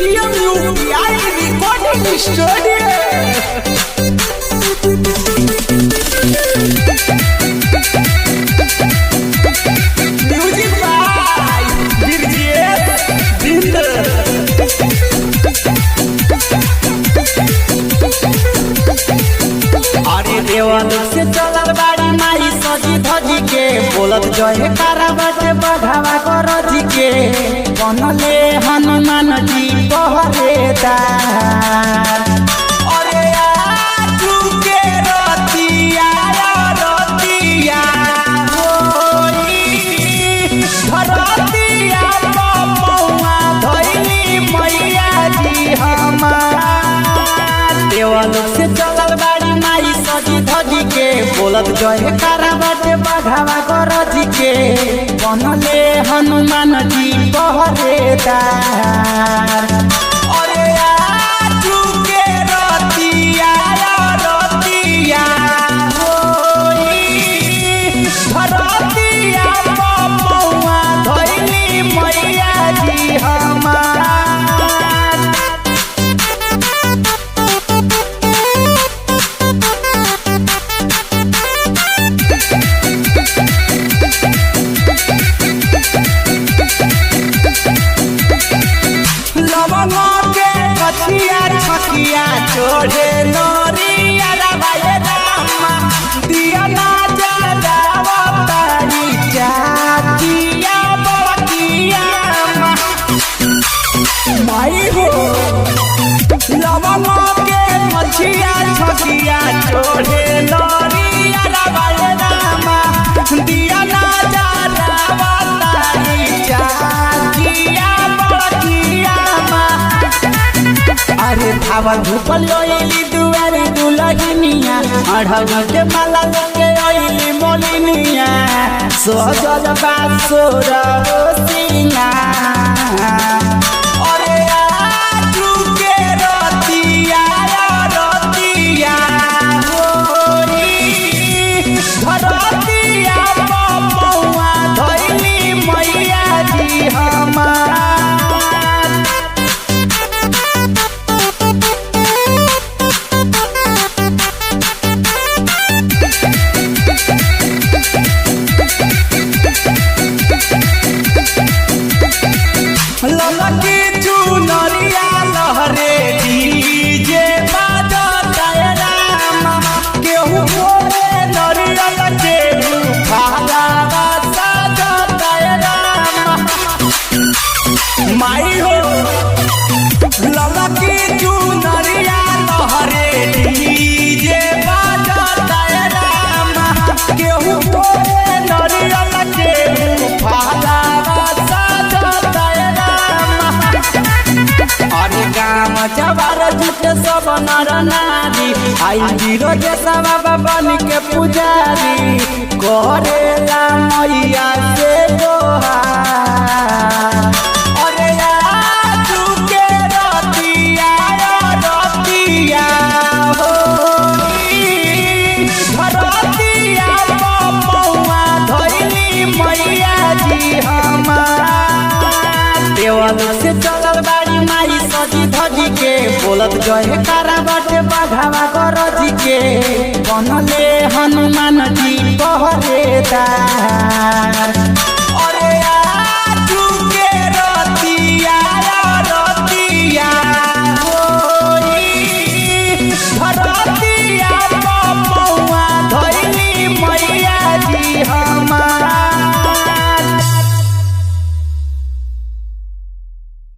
DMUPI Recording Studio। Music by Brijesh Binder. अरे देवन से चलल बाड़ी माई सजी धजी के बोलत जय कारा बाटे बढ़ावा करजी के बनले हनुमान जी पहरेदार। अरे आजू के रतिया रतिया होई धरतिया पपौआ धइली मैया जी हमार। देवन से चलल बाड़ी माई सजी धजी के बोलत जय कारा बाटे बढ़ावा करजी के बनले हनुमान जी पहरेदार। अरे आजू के रतिया रतिया होई धरतिया पपौआ धइली मैया जी हमार। छकिया चोढ़े नरिया रवाए रामा दिया ना जलावतारी चाचिया बकिया माई हो लवंगा के मछिया छकिया चोढ़े नरिया रवाए रामा दिया ना जलावतारी चाचिया बकिया। अरे धावा धूपल ओइली दुआरी दुलहिनिया अढ़ग के माला लेके ओइली मोलिनिया सजल बासुर सिंगार। अरे आजू के रतिया रतिया होई धरतिया पपौआ धइली मैया जी हमार। ललकी चुनरिया लहरे डीजे बाजता रामा केहू बोले नरियल के भाला सजता रामा माई हो ललकी चुनरिया लहरे डीजे बाजता रामा केहू बोले नरियल के भाला गाम जवार जुटे सब नर नारी आई बीरो के बाबा बन के पुजारी करेला मैया से दोहार। अरे आजू के रतिया रतिया होई धरतिया पपौआ धइली मैया जी हमार। देवन से चलल बाड़ी माई सजी धजी के बोलत जय कारा बाटे बढ़ावा करजी के बनले हनुमान जी पहरेदार।